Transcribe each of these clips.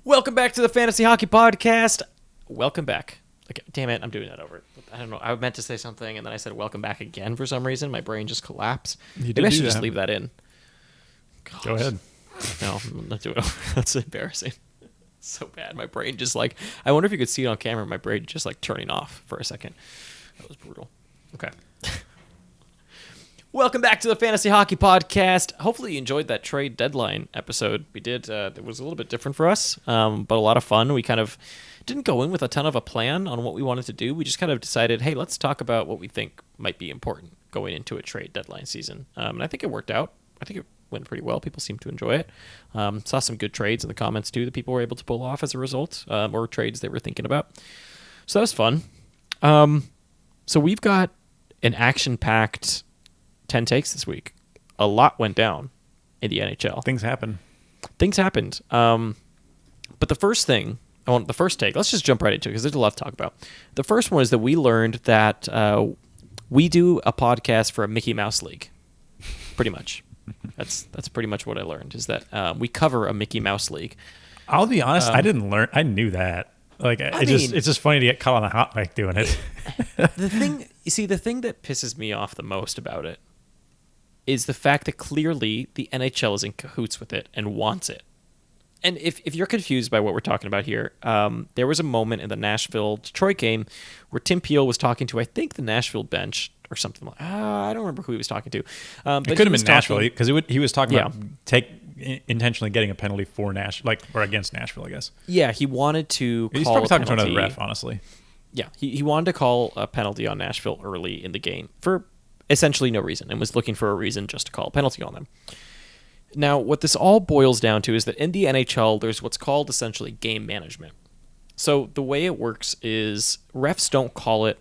Welcome back to the Fantasy Hockey Podcast. Welcome back. Okay, damn it, I'm doing that over. I don't know. I meant to say something, and then I said welcome back again for some reason. My brain just collapsed. Maybe I should just leave that in. Gosh. Go ahead. No, I'm not doing it. That's embarrassing. So bad. My brain just like, I wonder if you could see it on camera. My brain just like turning off for a second. That was brutal. Okay. Welcome back to the Fantasy Hockey Podcast. Hopefully you enjoyed that trade deadline episode we did. It was a little bit different for us, but a lot of fun. We kind of didn't go in with a ton of a plan on what we wanted to do. We just kind of decided, hey, let's talk about what we think might be important going into a trade deadline season. And I think it worked out. I think it went pretty well. People seemed to enjoy it. Saw some good trades in the comments, too, that people were able to pull off as a result, or trades they were thinking about. So that was fun. So we've got an action-packed 10 takes this week. A lot went down in the NHL. Things happened. But the first thing, the first take, let's just jump right into it because there's a lot to talk about. The first one is that we learned that we do a podcast for a Mickey Mouse League. Pretty much. That's pretty much what I learned, is that we cover a Mickey Mouse League. I'll be honest, I didn't learn. I knew that. Like, it's just funny to get caught on the hot mic doing it. The thing that pisses me off the most about it is the fact that clearly the NHL is in cahoots with it and wants it. And if you're confused by what we're talking about here, there was a moment in the Nashville-Detroit game where Tim Peel was talking to, I think, the Nashville bench or something like I don't remember who he was talking to. But it could have been Nashville because he was talking about intentionally getting a penalty for Nashville, or against Nashville, I guess. Yeah, he wanted to call He's probably talking a penalty. to another ref, honestly. Yeah, he wanted to call a penalty on Nashville early in the game for essentially no reason, and was looking for a reason just to call a penalty on them. Now, what this all boils down to is that in the NHL, there's what's called essentially game management. So the way it works is refs don't call it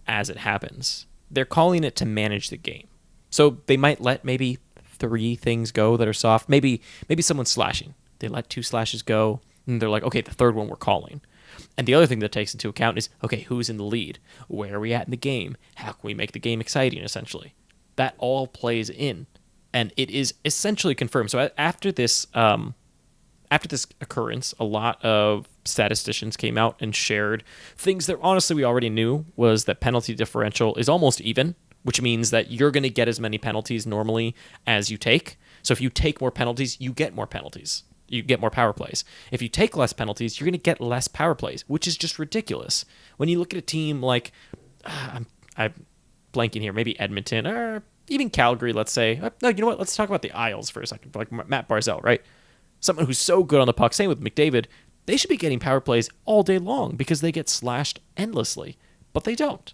as it happens. They're calling it to manage the game. So they might let maybe 3 things go that are soft. Maybe someone's slashing. They let 2 slashes go, and they're like, okay, the third one we're calling. And the other thing that takes into account is, okay, who's in the lead? Where are we at in the game? How can we make the game exciting, essentially? That all plays in, and it is essentially confirmed. So after this occurrence, a lot of statisticians came out and shared things that honestly we already knew, was that penalty differential is almost even, which means that you're going to get as many penalties normally as you take. So if you take more penalties, you get more penalties. You get more power plays. If you take less penalties, you're going to get less power plays, which is just ridiculous. When you look at a team like, I'm blanking here, maybe Edmonton or even Calgary, let's say. No, you know what? Let's talk about the Isles for a second. Like Matt Barzal, right? Someone who's so good on the puck. Same with McDavid. They should be getting power plays all day long because they get slashed endlessly, but they don't.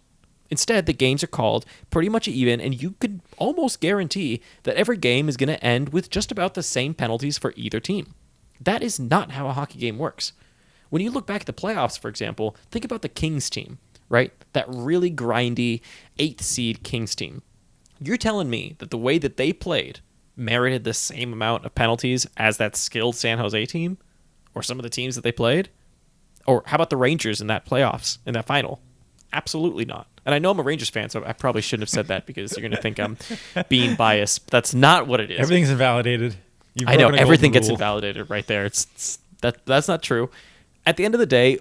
Instead, the games are called pretty much even, and you could almost guarantee that every game is going to end with just about the same penalties for either team. That is not how a hockey game works. When you look back at the playoffs, for example, think about the Kings team, right? That really grindy 8th seed Kings team. You're telling me that the way that they played merited the same amount of penalties as that skilled San Jose team? Or some of the teams that they played? Or how about the Rangers in that playoffs, in that final? Absolutely not. And I know I'm a Rangers fan, so I probably shouldn't have said that because you're going to think I'm being biased. But that's not what it is. Everything's invalidated. I know everything gets invalidated right there. That's not true. At the end of the day,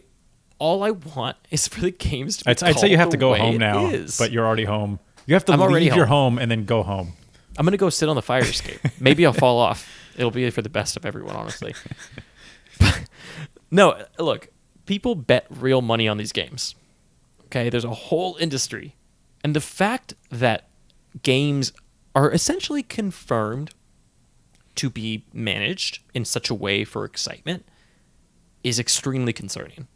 all I want is for the games to be I'd say you have to go home now, is. But you're already home. You have to leave your home and then go home. I'm going to go sit on the fire escape. Maybe I'll fall off. It'll be for the best of everyone, honestly. No, look, people bet real money on these games. Okay, there's a whole industry. And the fact that games are essentially confirmed to be managed in such a way for excitement is extremely concerning.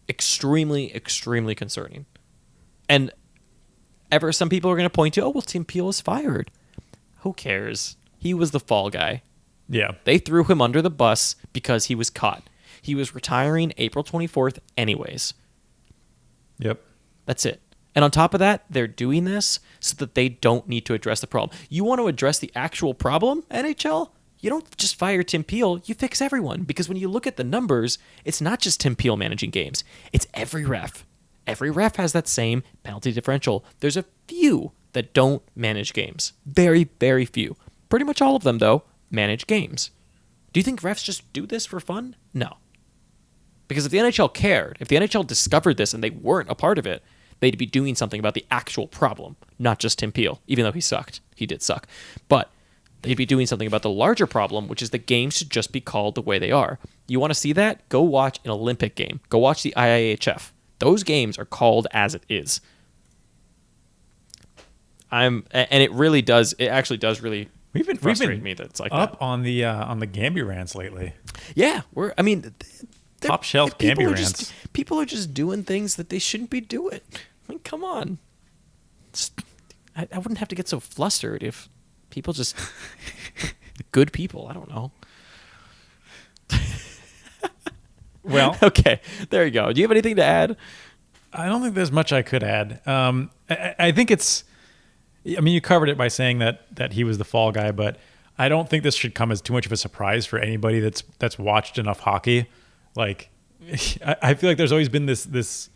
Extremely, extremely concerning. And some people are going to point to, oh, well, Tim Peel was fired. Who cares? He was the fall guy. Yeah. They threw him under the bus because he was caught. He was retiring April 24th anyways. Yep. That's it. And on top of that, they're doing this so that they don't need to address the problem. You want to address the actual problem, NHL? You don't just fire Tim Peel, you fix everyone. Because when you look at the numbers, it's not just Tim Peel managing games. It's every ref. Every ref has that same penalty differential. There's a few that don't manage games. Very, very few. Pretty much all of them, though, manage games. Do you think refs just do this for fun? No. Because if the NHL cared, if the NHL discovered this and they weren't a part of it, they'd be doing something about the actual problem, not just Tim Peel, even though he sucked. He did suck. But they'd be doing something about the larger problem, which is the games should just be called the way they are. You want to see that? Go watch an Olympic game. Go watch the IIHF. Those games are called as it is. And it really does. It actually does really frustrate me that it's like up that. on the Gamby rants lately. Yeah, Top shelf Gamby rants. People are just doing things that they shouldn't be doing. I mean, come on. I wouldn't have to get so flustered if people just good people. I don't know. Well, okay, there you go. Do you have anything to add? I don't think there's much I could add. I think it's. I mean, you covered it by saying that he was the fall guy, but I don't think this should come as too much of a surprise for anybody that's watched enough hockey. Like, I feel like there's always been this.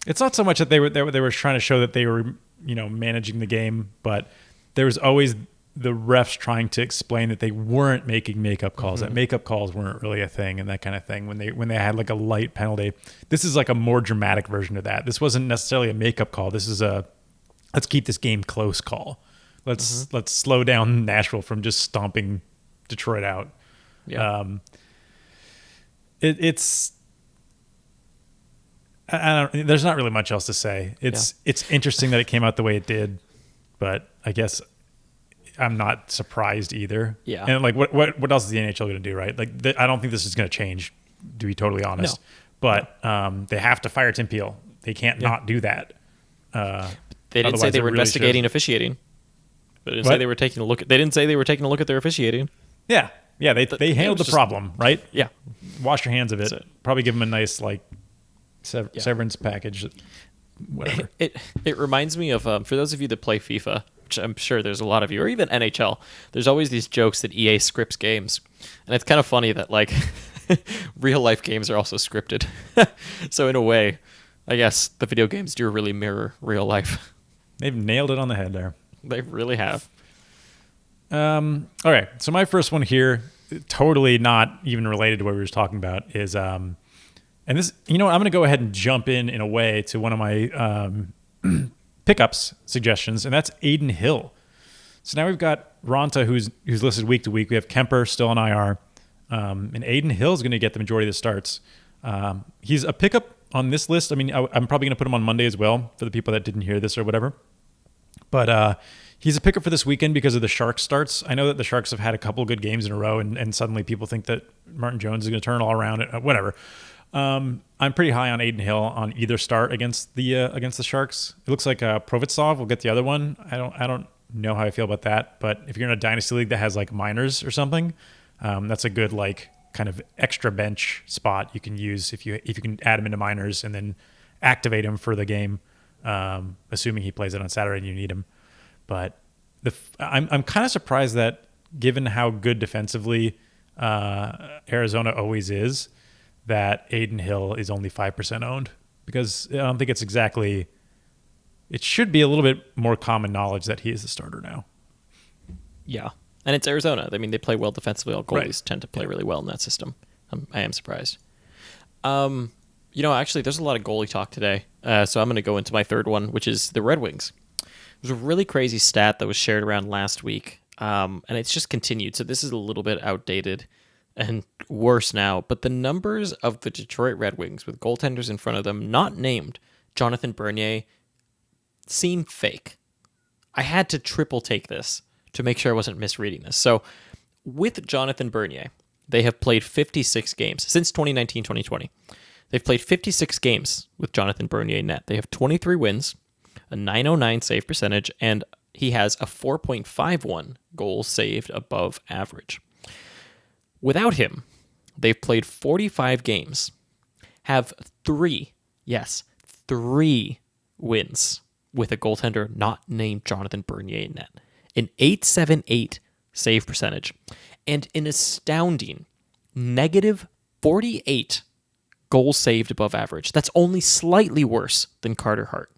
It's not so much that they were trying to show that they were managing the game, but there was always the refs trying to explain that they weren't making makeup calls, that makeup calls weren't really a thing, and that kind of thing. When they had like a light penalty, this is like a more dramatic version of that. This wasn't necessarily a makeup call. This is a let's keep this game close call. Let's slow down Nashville from just stomping Detroit out. Yeah. It's I don't. There's not really much else to say. It's interesting that it came out the way it did, but I guess I'm not surprised either. Yeah. And like, what else is the NHL going to do, right? Like, I don't think this is going to change, to be totally honest. No. But they have to fire Tim Peel. They can't not do that. They didn't say they were investigating officiating. They didn't say they were taking a look. They didn't say they were taking a look at their officiating. Yeah. They handled the problem, right? Yeah. Wash your hands of it. Probably give them a nice severance package. Whatever. It reminds me of for those of you that play FIFA, which I'm sure there's a lot of you, or even NHL. There's always these jokes that EA scripts games, and it's kind of funny that like real life games are also scripted. So in a way, I guess the video games do really mirror real life. They've nailed it on the head there. They really have. All right. So my first one here, totally not even related to what we were talking about, is and this, I'm going to go ahead and jump in a way to one of my pickups suggestions, and that's Aidan Hill. So now we've got Ronta, who's listed week to week. We have Kemper still on IR, and Aidan Hill is going to get the majority of the starts. He's a pickup on this list. I mean, I'm probably going to put him on Monday as well for the people that didn't hear this or whatever. But he's a pickup for this weekend because of the Sharks starts. I know that the Sharks have had a couple of good games in a row, and suddenly people think that Martin Jones is going to turn it all around. Whatever. I'm pretty high on Aidan Hill on either start against the Sharks. It looks like Provitsov will get the other one. I don't know how I feel about that, but if you're in a dynasty league that has like minors or something, that's a good like kind of extra bench spot you can use if you can add him into minors and then activate him for the game, assuming he plays it on Saturday and you need him. But I'm kind of surprised that given how good defensively Arizona always is, that Aidan Hill is only 5% owned, because I don't think it's exactly. It should be a little bit more common knowledge that he is the starter now. Yeah, and it's Arizona. I mean, they play well defensively. All goalies tend to play really well in that system. I am surprised. Actually, there's a lot of goalie talk today, so I'm going to go into my third one, which is the Red Wings. There's a really crazy stat that was shared around last week, and it's just continued. So this is a little bit outdated and worse now, but the numbers of the Detroit Red Wings with goaltenders in front of them, not named Jonathan Bernier, seem fake. I had to triple take this to make sure I wasn't misreading this. So with Jonathan Bernier, they have played 56 games since 2019-2020. They've played 56 games with Jonathan Bernier net. They have 23 wins, a .909 save percentage, and he has a 4.51 goals saved above average. Without him, they've played 45 games, have 3 wins with a goaltender not named Jonathan Bernier in net, an .878 save percentage, and an astounding negative 48 goals saved above average. That's only slightly worse than Carter Hart.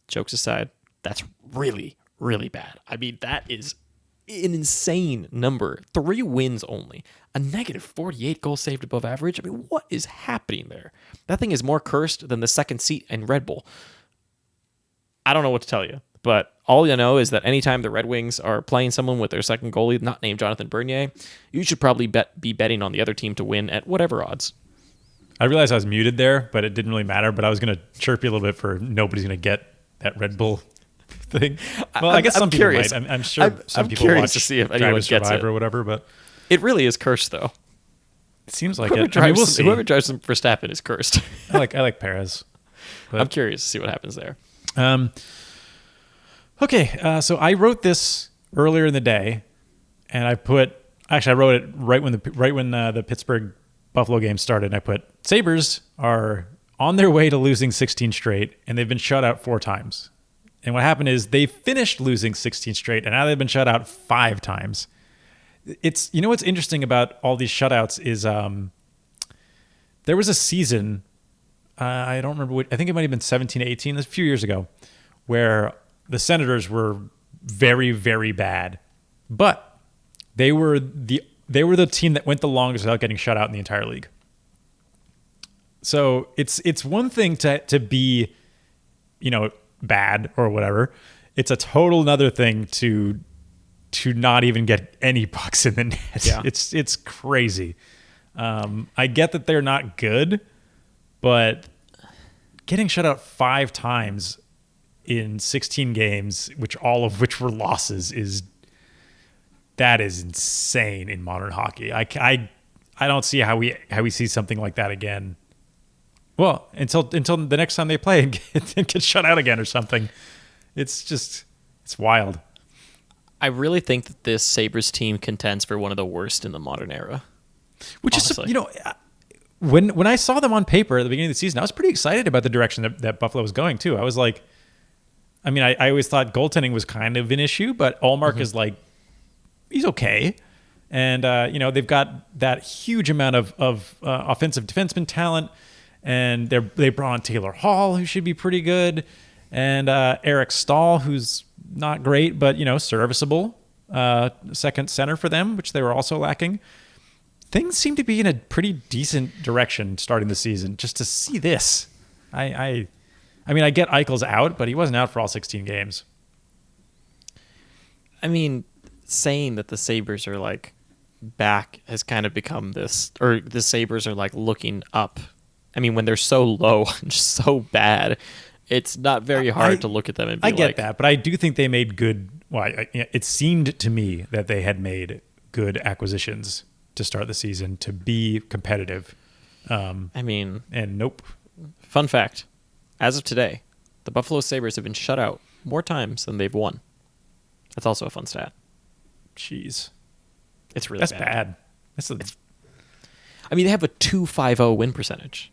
Jokes aside, that's really, really bad. I mean, that is an insane number. 3 wins only. A negative 48 goals saved above average. I mean, what is happening there? That thing is more cursed than the second seat in Red Bull. I don't know what to tell you, but all you know is that anytime the Red Wings are playing someone with their second goalie, not named Jonathan Bernier, you should probably be betting on the other team to win at whatever odds. I realized I was muted there, but it didn't really matter. But I was going to chirp you a little bit for nobody's going to get that Red Bull thing. Well, I guess some people might. I'm sure some people curious watch to see if Drive anyone to gets Survive it or whatever, but it really is cursed, though. It seems like Whoever it. I mean, we'll drives, see. whoever drives some Verstappen is cursed. I like Perez. But, I'm curious to see what happens there. Okay, so I wrote this earlier in the day, and I wrote it right when the Pittsburgh Buffalo game started. And I put Sabres are on their way to losing 16 straight, and they've been shut out 4 times. And what happened is they finished losing 16 straight, and now they've been shut out 5 times. It's, you know, what's interesting about all these shutouts is there was a season, I don't remember I think it might have been 17-18, a few years ago, where the Senators were very, very bad, but they were the team that went the longest without getting shut out in the entire league. So it's one thing to be, you know, bad or whatever. It's a total another thing to not even get any pucks in the net. Yeah. It's crazy. I get that they're not good, but getting shut out 5 times in 16 games, all of which were losses, is insane in modern hockey. I don't see how we see something like that again. Well, until the next time they play and get shut out again or something. It's wild. I really think that this Sabres team contends for one of the worst in the modern era. Which honestly. is, you know, when I saw them on paper at the beginning of the season, I was pretty excited about the direction that Buffalo was going too. I was like, I mean, I always thought goaltending was kind of an issue, but Ullmark is like, he's okay. And, you know, they've got that huge amount of offensive defenseman talent, and they brought on Taylor Hall, who should be pretty good, and Eric Stahl, who's not great, but, you know, serviceable second center for them, which they were also lacking. Things seem to be in a pretty decent direction starting the season. Just to see this, I mean, I get Eichel's out, but he wasn't out for all 16 games. I mean, saying that the Sabres are like back has kind of become this, or the Sabres are like looking up. I mean, when they're so low and just so bad, it's not very hard to look at them and be I get like, that, but I do think they made good. Well, it seemed to me that they had made good acquisitions to start the season to be competitive. I mean, and nope. Fun fact: as of today, the Buffalo Sabres have been shut out more times than they've won. That's also a fun stat. Jeez, it's really that's bad. I mean, they have a .250 win percentage.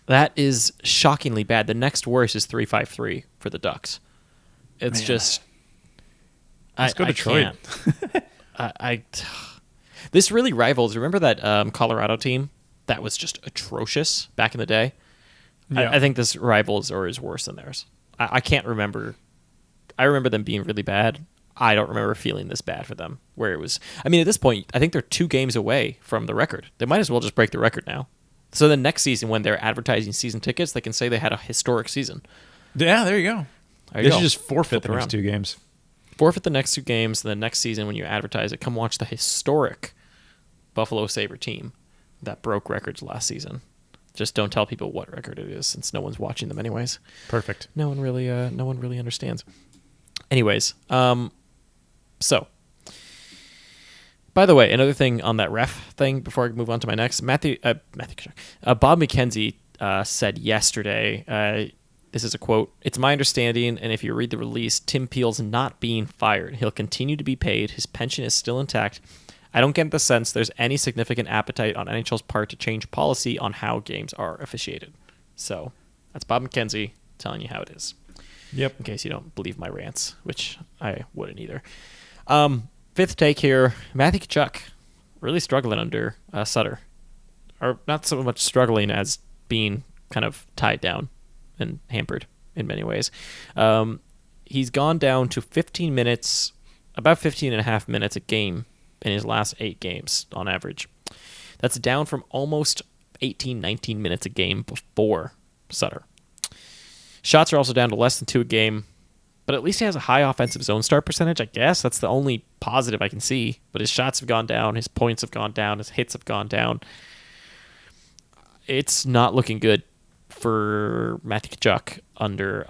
That is shockingly bad. The next worst is .353 for the Ducks. It's just. Let's go Detroit. This really rivals. Remember that Colorado team that was just atrocious back in the day? Yeah. I think this rivals or is worse than theirs. I can't remember. I remember them being really bad. I don't remember feeling this bad for them. Where it was. I mean, at this point, I think they're 2 games away from the record. They might as well just break the record now. So the next season, when they're advertising season tickets, they can say they had a historic season. Yeah, there you go. They should just forfeit the next 2 games. Forfeit the next 2 games, and the next season when you advertise it, come watch the historic Buffalo Sabre team that broke records last season. Just don't tell people what record it is, since no one's watching them anyways. Perfect. No one really understands. Anyways, so by the way, another thing on that ref thing before I move on to my next, Matthew Tkachuk, Bob McKenzie said yesterday. This is a quote. "It's my understanding, and if you read the release, Tim Peel's not being fired. He'll continue to be paid. His pension is still intact. I don't get the sense there's any significant appetite on NHL's part to change policy on how games are officiated." So that's Bob McKenzie telling you how it is. Yep. In case you don't believe my rants, which I wouldn't either. Fifth take here. Matthew Tkachuk really struggling under Sutter. Or not so much struggling as being kind of tied down and hampered in many ways. He's gone down to 15 minutes about 15 and a half minutes a game in his last 8 games on average. That's down from almost 18, 19 minutes a game before Sutter. Shots are also down to less than 2 a game, but at least he has a high offensive zone start percentage, I guess. That's the only positive I can see. But his shots have gone down, his points have gone down, his hits have gone down. It's not looking good for Matthew Tkachuk under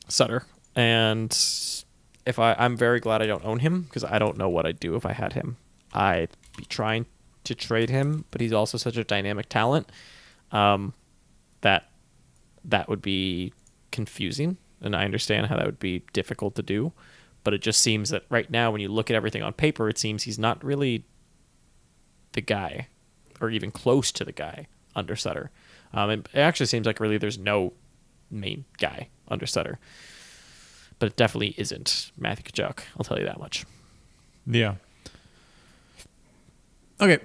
Sutter. And I'm very glad I don't own him, because I don't know what I'd do if I had him. I'd be trying to trade him, but he's also such a dynamic talent that would be confusing, and I understand how that would be difficult to do, but it just seems that right now, when you look at everything on paper, it seems he's not really the guy, or even close to the guy under Sutter. It actually seems like really there's no main guy under Sutter, but it definitely isn't Matthew Tkachuk, I'll tell you that much. Yeah. Okay.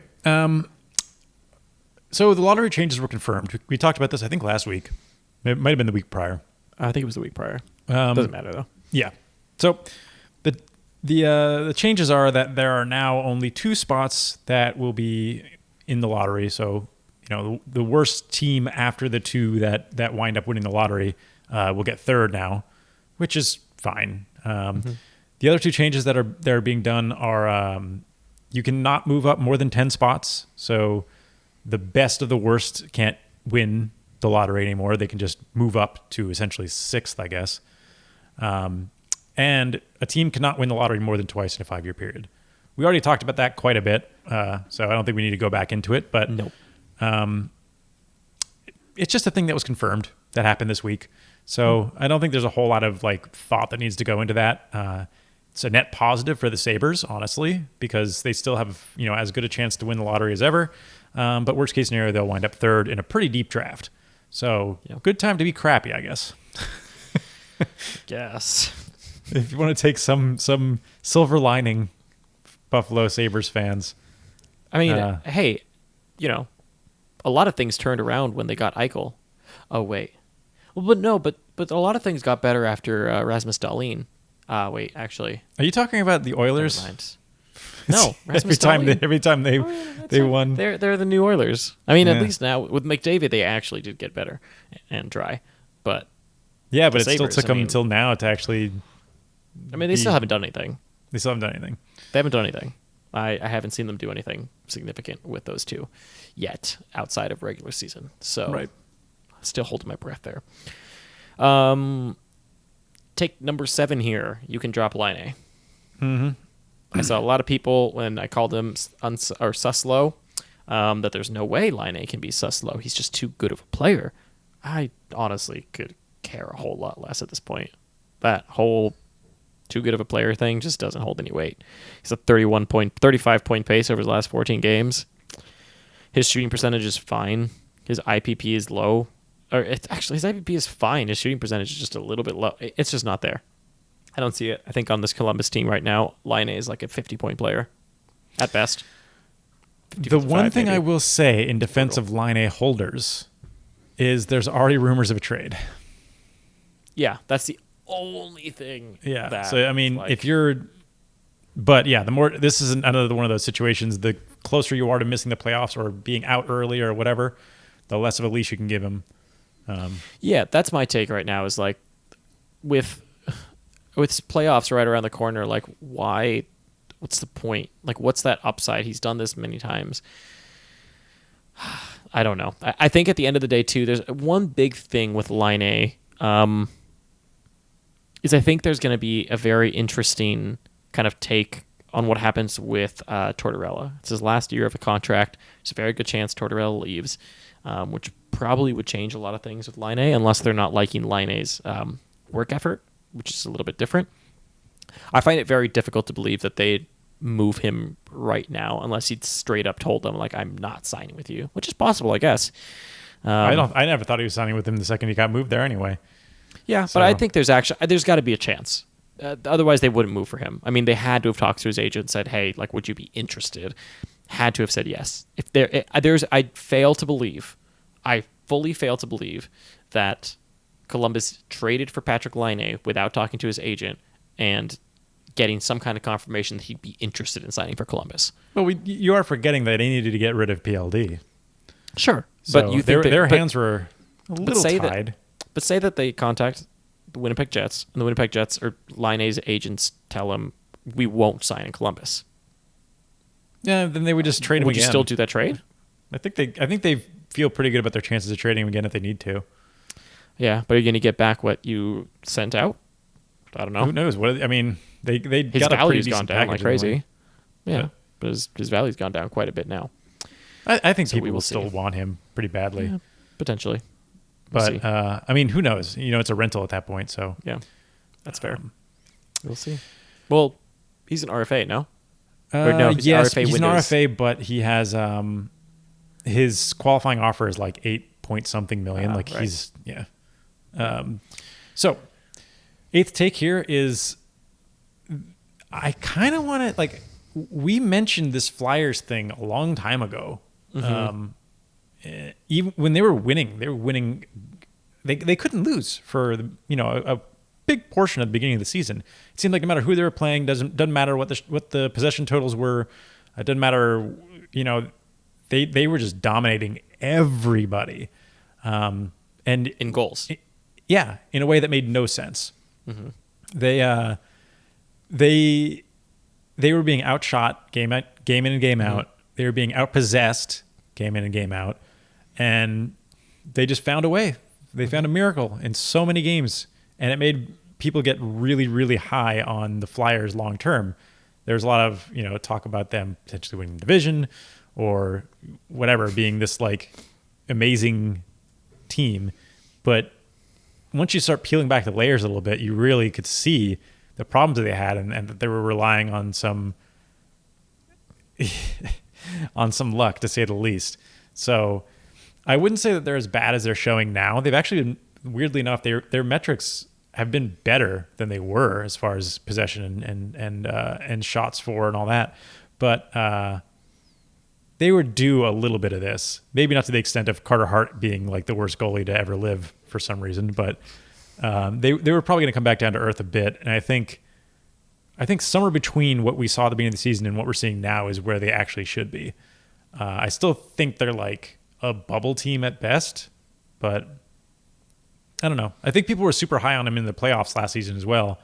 So the lottery changes were confirmed. We talked about this, I think, last week. It might have been the week prior. I think it was the week prior. Doesn't matter, though. Yeah. So the changes are that there are now only 2 spots that will be in the lottery. So, the worst team after the 2 that wind up winning the lottery will get third now, which is fine. The other 2 changes that are being done are you cannot move up more than 10 spots. So the best of the worst can't win the lottery anymore. They can just move up to essentially 6th, I guess. And a team cannot win the lottery more than twice in a 5-year period. We already talked about that quite a bit, so I don't think we need to go back into it. But nope. It's just a thing that was confirmed that happened this week. So I don't think there's a whole lot of thought that needs to go into that. It's a net positive for the Sabres, honestly, because they still have as good a chance to win the lottery as ever. But worst case scenario, they'll wind up third in a pretty deep draft. So Good time to be crappy, I guess. Guess. If you want to take some silver lining, Buffalo Sabres fans. I mean, hey, a lot of things turned around when they got Eichel. Oh, wait. Well, but a lot of things got better after Rasmus Dahlin. Wait, actually. Are you talking about the Oilers? No, every time they won. They're the new Oilers. I mean, at least now with McDavid, they actually did get better and dry. But yeah, but it still took them until now to actually. I mean, they still haven't done anything. They still haven't done anything. They haven't done anything. I haven't seen them do anything significant with those 2 yet outside of regular season. So right. Still holding my breath there. Take number 7 here. You can drop Laine. Mm-hmm. I saw a lot of people when I called him sus low, that there's no way Laine can be sus low. He's just too good of a player. I honestly could care a whole lot less at this point. That whole too good of a player thing just doesn't hold any weight. He's a 35 point pace over his last 14 games. His shooting percentage is fine. His IPP is low. His IPP is fine. His shooting percentage is just a little bit low. It's just not there. I don't see it. I think on this Columbus team right now, Laine is like a 50-point player at best. The one thing maybe I will say in defense of Laine holders is there's already rumors of a trade. Yeah, that's the only thing. Yeah. So I mean, this is another one of those situations. The closer you are to missing the playoffs or being out early or whatever, the less of a leash you can give him. Yeah, that's my take right now. Is like with playoffs right around the corner. Like, why? What's the point? Like, what's that upside? He's done this many times. I don't know. I think at the end of the day, too, there's one big thing with Laine. Is I think there's going to be a very interesting kind of take on what happens with Tortorella. It's his last year of a contract. There's a very good chance Tortorella leaves, which probably would change a lot of things with Laine, unless they're not liking Laine's work effort, which is a little bit different. I find it very difficult to believe that they'd move him right now, unless he'd straight up told them, like, I'm not signing with you, which is possible, I guess. I never thought he was signing with him the second he got moved there anyway. Yeah, so. But I think there's got to be a chance. Otherwise, they wouldn't move for him. I mean, they had to have talked to his agent and said, hey, like, would you be interested? Had to have said yes. I fully fail to believe that Columbus traded for Patrik Laine without talking to his agent and getting some kind of confirmation that he'd be interested in signing for Columbus. Well, you are forgetting that they needed to get rid of PLD. Sure, So but you think their hands were a little tied. But say that they contact the Winnipeg Jets, and the Winnipeg Jets or Laine's agents tell him, we won't sign in Columbus. Yeah, then they would just trade him Would again. you still do that trade? I think they feel pretty good about their chances of trading him again if they need to. Yeah, but are you going to get back what you sent out? I don't know. Who knows? What they His got a pretty value's decent gone down like package crazy. anyway. Yeah, but his value's gone down quite a bit now. I think So people we will will still see. want him pretty badly. Yeah, potentially. We'll But see. who knows? It's a rental at that point. So Yeah, that's fair. We'll see. Well, he's an RFA, no? Or no, his yes, RFA he's window an is- RFA, but he has his qualifying offer is like 8 point something million. Right. He's so eighth take here is I kind of want to we mentioned this Flyers thing a long time ago. Even when they were winning, they couldn't lose for a big portion at the beginning of the season. It seemed like no matter who they were playing, doesn't matter what the possession totals were. It doesn't matter. They were just dominating everybody, and in goals. yeah, in a way that made no sense. Mm-hmm. They were being outshot game in and game out. They were being outpossessed game in and game out, and they just found a way. They found a miracle in so many games, and it made people get really, really high on the Flyers long term. There's a lot of talk about them potentially winning the division or whatever, being this amazing team, but once you start peeling back the layers a little bit, you really could see the problems that they had and that they were relying on some luck, to say the least. So I wouldn't say that they're as bad as they're showing now. They've actually been, weirdly enough, their metrics have been better than they were as far as possession and shots for and all that. But they were due a little bit of this. Maybe not to the extent of Carter Hart being the worst goalie to ever live for some reason, but they were probably going to come back down to earth a bit. And I think somewhere between what we saw at the beginning of the season and what we're seeing now is where they actually should be. I still think they're a bubble team at best, but I don't know. I think people were super high on them in the playoffs last season as well.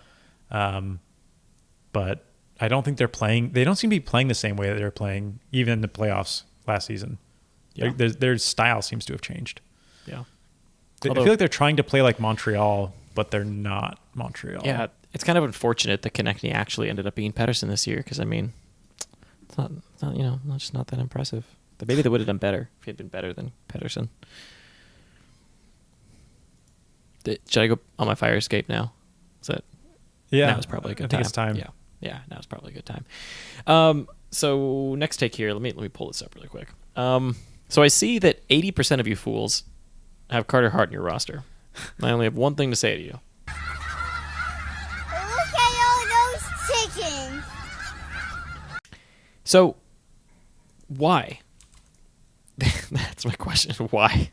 But I don't think they don't seem to be playing the same way that they were playing even in the playoffs last season. Yeah. Their style seems to have changed. Yeah. I feel like they're trying to play like Montreal, but they're not Montreal. Yeah, it's kind of unfortunate that Konechny actually ended up being Pettersson this year because, it's not just not that impressive. But maybe they would have done better if he had been better than Pettersson. Should I go on my fire escape now? Is that? Yeah. Now is probably a good I time. think it's time. Yeah. Now is probably a good time. So next take here. Let me pull this up really quick. So I see that 80% of you fools have Carter Hart in your roster. I only have one thing to say to you. Look at all those chickens. So, why? That's my question. Why?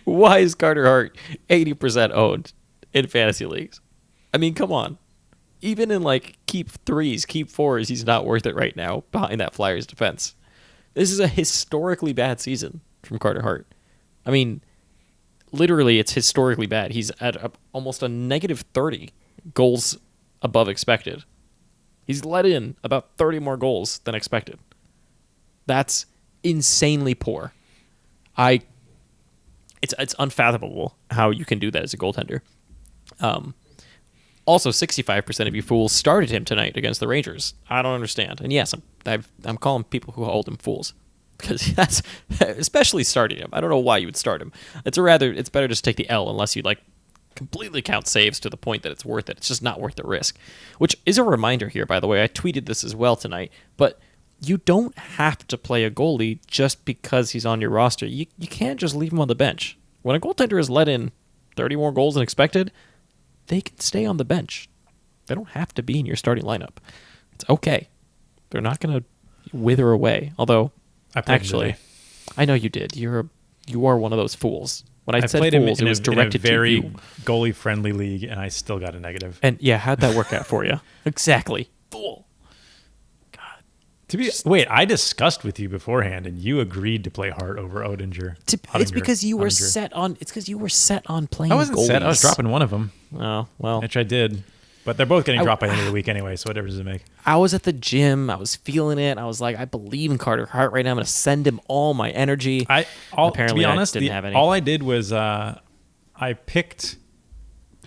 Why is Carter Hart 80% owned in fantasy leagues? Come on. Even in keep threes, keep fours, he's not worth it right now behind that Flyers defense. This is a historically bad season from Carter Hart. Literally, it's historically bad. He's at almost a negative 30 goals above expected. He's let in about 30 more goals than expected. That's insanely poor. It's unfathomable how you can do that as a goaltender. Also, 65% of you fools started him tonight against the Rangers. I don't understand. And yes, I'm calling people who hold him fools. Because that's especially starting him. I don't know why you would start him. It's better just take the L unless you completely count saves to the point that it's worth it. It's just not worth the risk. Which is a reminder here, by the way. I tweeted this as well tonight. But you don't have to play a goalie just because he's on your roster. You can't just leave him on the bench. When a goaltender has let in 30 more goals than expected, they can stay on the bench. They don't have to be in your starting lineup. It's okay. They're not going to wither away. Although, actually, I know you did. You are one of those fools. When I said played fools, him it was in a directed to very you. goalie-friendly league, and I still got a negative. And yeah, how'd that work out for you? Exactly. fool. Wait, I discussed with you beforehand, and you agreed to play Hart over Odinger. It's because you were set on. It's because you were set on playing. I wasn't goalies. set. I was dropping one of them. Oh well, Which I did, but they're both getting dropped by the end of the week anyway. So what difference does it make? I was at the gym. I was feeling it. I was like, I believe in Carter Hart right now. I'm going to send him all my energy. To be honest, I didn't have any. all I did was I picked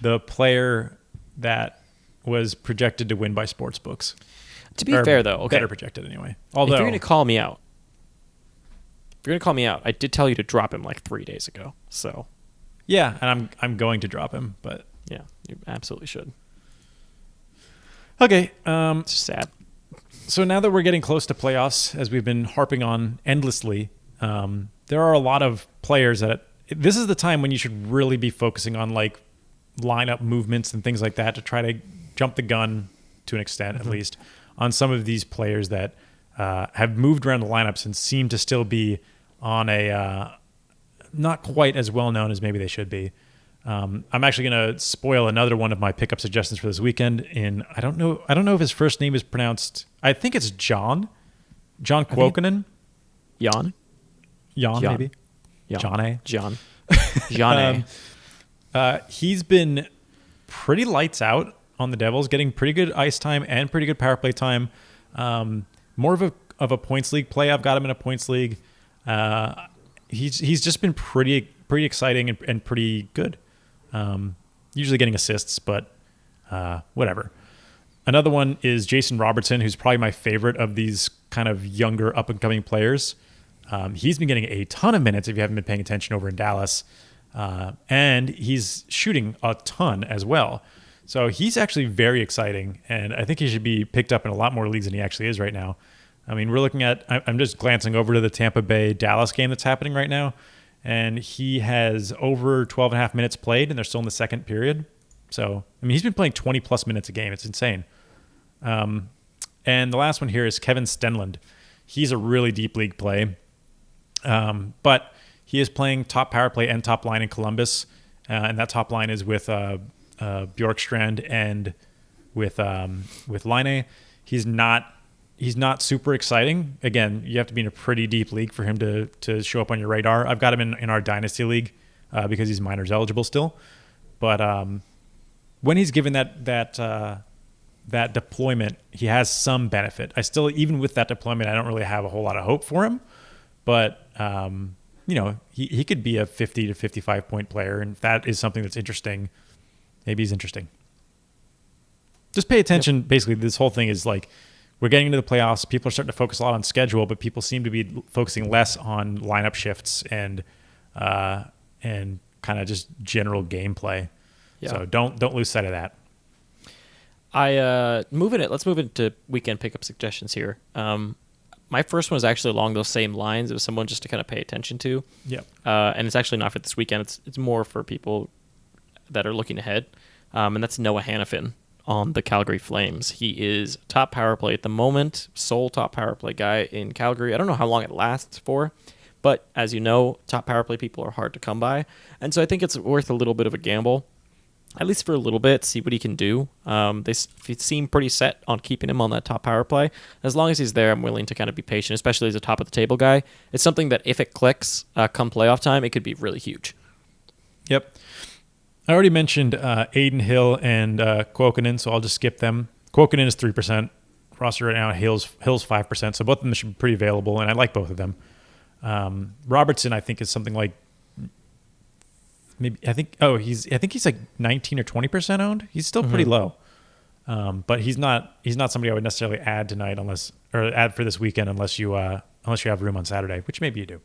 the player that was projected to win by sports books. To be fair, though, okay. Better projected anyway. Although, if you're going to call me out, I did tell you to drop him like 3 days ago. So, yeah, and I'm going to drop him, but yeah, you absolutely should. Okay, it's sad. So now that we're getting close to playoffs, as we've been harping on endlessly, there are a lot of players that this is the time when you should really be focusing on like lineup movements and things like that to try to jump the gun to an extent, at least, on some of these players that have moved around the lineups and seem to still be on a not quite as well known as maybe they should be. I'm actually going to spoil another one of my pickup suggestions for this weekend. I don't know if his first name is pronounced. I think it's John Kuokkanen. Jan, maybe. John. He's been pretty lights out on the Devils, getting pretty good ice time and pretty good power play time. More of a points league play. I've got him in a points league. He's just been pretty exciting and pretty good. Usually getting assists, but whatever. Another one is Jason Robertson, who's probably my favorite of these kind of younger up-and-coming players. He's been getting a ton of minutes if you haven't been paying attention over in Dallas. And he's shooting a ton as well. So he's actually very exciting, and I think he should be picked up in a lot more leagues than he actually is right now. I mean, we're looking at, I'm just glancing over to the Tampa Bay Dallas game that's happening right now, and he has over 12 and a half minutes played, and they're still in the second period. So, I mean, he's been playing 20 plus minutes a game. It's insane. And the last one here is Kevin Stenlund. He's a really deep league play, but he is playing top power play and top line in Columbus, and that top line is with Bjorkstrand and with Laine. He's not super exciting. Again, you have to be in a pretty deep league for him to show up on your radar. I've got him in our dynasty league because he's minors eligible still. But when he's given that deployment, he has some benefit. I still, even with that deployment, I don't really have a whole lot of hope for him. But he could be a 50 to 55 point player, and if that is something that's interesting, maybe he's interesting. Just pay attention. Yep. Basically, this whole thing is like we're getting into the playoffs. People are starting to focus a lot on schedule, but people seem to be focusing less on lineup shifts and kind of just general gameplay. Yeah. So don't lose sight of that. Let's move into weekend pickup suggestions here. My first one is actually along those same lines. It was someone just to kind of pay attention to. Yep. And it's actually not for this weekend. It's more for people that are looking ahead. And that's Noah Hannafin on the Calgary Flames. He is top power play at the moment, sole top power play guy in Calgary. I don't know how long it lasts for, but as you know, top power play people are hard to come by. And so I think it's worth a little bit of a gamble, at least for a little bit, see what he can do. They seem pretty set on keeping him on that top power play. As long as he's there, I'm willing to kind of be patient, especially as a top of the table guy. It's something that if it clicks come playoff time, it could be really huge. Yep. I already mentioned Aidan Hill and Kuokkanen, so I'll just skip them. Kuokkanen is 3%. Roster right now, Hill's 5%, so both of them should be pretty available, and I like both of them. Robertson, I think, is something like I think he's like 19 or 20% owned. He's still pretty low, but he's not somebody I would necessarily add tonight add for this weekend unless you have room on Saturday, which maybe you do.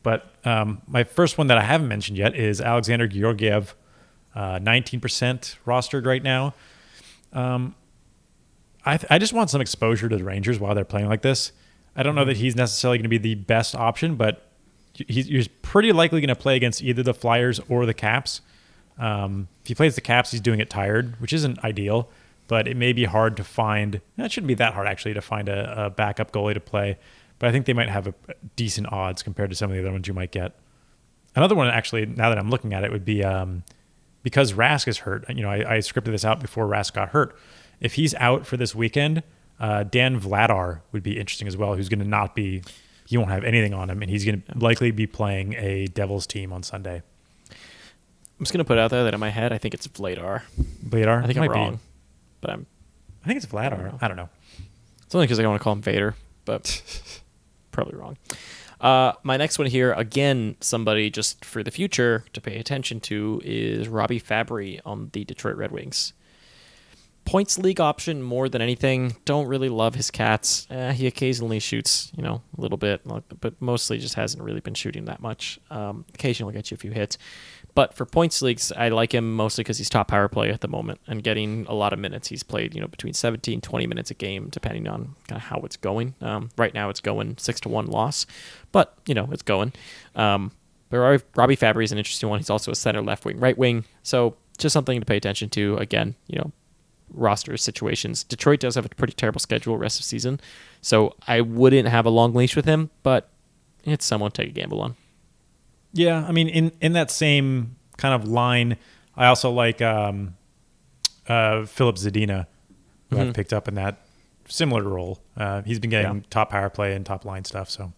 But my first one that I haven't mentioned yet is Alexander Georgiev, 19% rostered right now. I just want some exposure to the Rangers while they're playing like this. I don't know that he's necessarily going to be the best option, but he's pretty likely going to play against either the Flyers or the Caps. If he plays the Caps, he's doing it tired, which isn't ideal, but it may be hard to find. It shouldn't be that hard, actually, to find a backup goalie to play. But I think they might have a decent odds compared to some of the other ones you might get. Another one, actually, now that I'm looking at it, would be because Rask is hurt. I scripted this out before Rask got hurt, if he's out for this weekend, Dan Vladar would be interesting as well, who's going to not be, he won't have anything on him, and he's going to likely be playing a Devils team on Sunday. I'm just going to put out there that in my head, I think it's Vladar. Vladar? I think I'm wrong, but I think it's Vladar. I don't know. It's only because I want to call him Vader, but probably wrong. My next one here, again, somebody just for the future to pay attention to is Robbie Fabry on the Detroit Red Wings. Points league option more than anything. Don't really love his Cats. He occasionally shoots, a little bit, but mostly just hasn't really been shooting that much. Occasionally get you a few hits. But for points leagues, I like him mostly because he's top power play at the moment and getting a lot of minutes. He's played, between 17, 20 minutes a game, depending on kind of how it's going. Right now it's going 6-1 loss, but, it's going. But Robbie Fabry is an interesting one. He's also a center, left wing, right wing. So just something to pay attention to. Again, roster situations. Detroit does have a pretty terrible schedule rest of the season. So I wouldn't have a long leash with him, but it's someone to take a gamble on. Yeah, I mean, in that same kind of line, I also like Philip Zadina, who I've picked up in that similar role. He's been getting top power play and top line stuff. So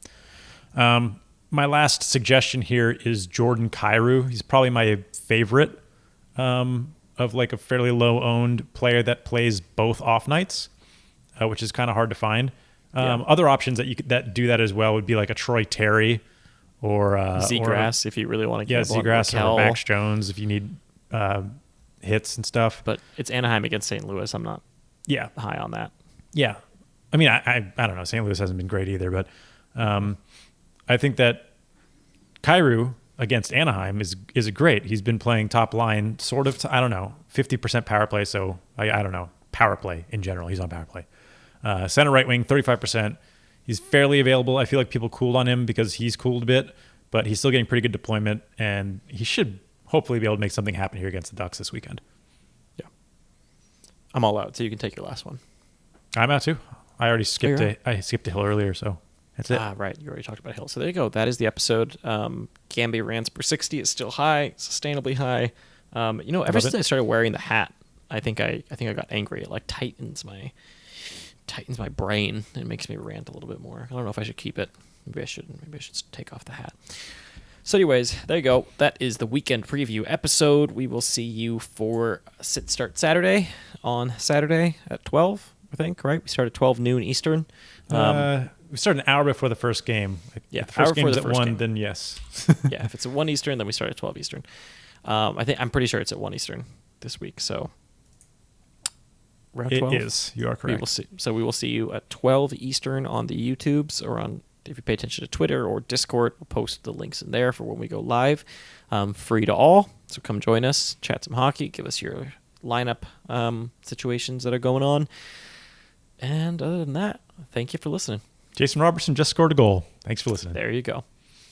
my last suggestion here is Jordan Kyrou. He's probably my favorite of like a fairly low-owned player that plays both off nights, which is kind of hard to find. Other options that do that as well would be like a Troy Terry, or Zegras, if you really want to get Zegras or Max Jones if you need hits and stuff. But it's Anaheim against St. Louis. I'm not high on that. Yeah. I mean, I don't know. St. Louis hasn't been great either, but I think that Kyrou against Anaheim is a great. He's been playing top line, sort of, 50% power play. So I don't know, power play in general. He's on power play. Center right wing, 35%. He's fairly available. I feel like people cooled on him because he's cooled a bit, but he's still getting pretty good deployment, and he should hopefully be able to make something happen here against the Ducks this weekend. Yeah. I'm all out, so you can take your last one. I'm out too. I already skipped I skipped a Hill earlier, so that's it. Right. You already talked about Hill. So there you go. That is the episode. Gambia Rants per 60 is still high, sustainably high. Ever since I started wearing the hat, I think I got angry. It like tightens my brain and makes me rant a little bit more. I don't know if I should keep it. Maybe I shouldn't. Maybe I should take off the hat. So anyways, there you go. That is the weekend preview episode. We will see you for Sit Start Saturday on Saturday at 12, I think, right? We start at 12 noon Eastern. We start an hour before the first game. Yeah, if the first game's at 1, then yes. Yeah, if it's at 1 Eastern, then we start at 12 Eastern. I'm pretty sure it's at 1 Eastern this week, so around 12? It is. You are correct. We will see you at 12 Eastern on the YouTubes, or on, if you pay attention to Twitter or Discord, we'll post the links in there for when we go live. Free to all, so come join us, chat some hockey, give us your lineup situations that are going on. And other than that, thank you for listening. Jason Robertson just scored a goal. Thanks for listening. There you go.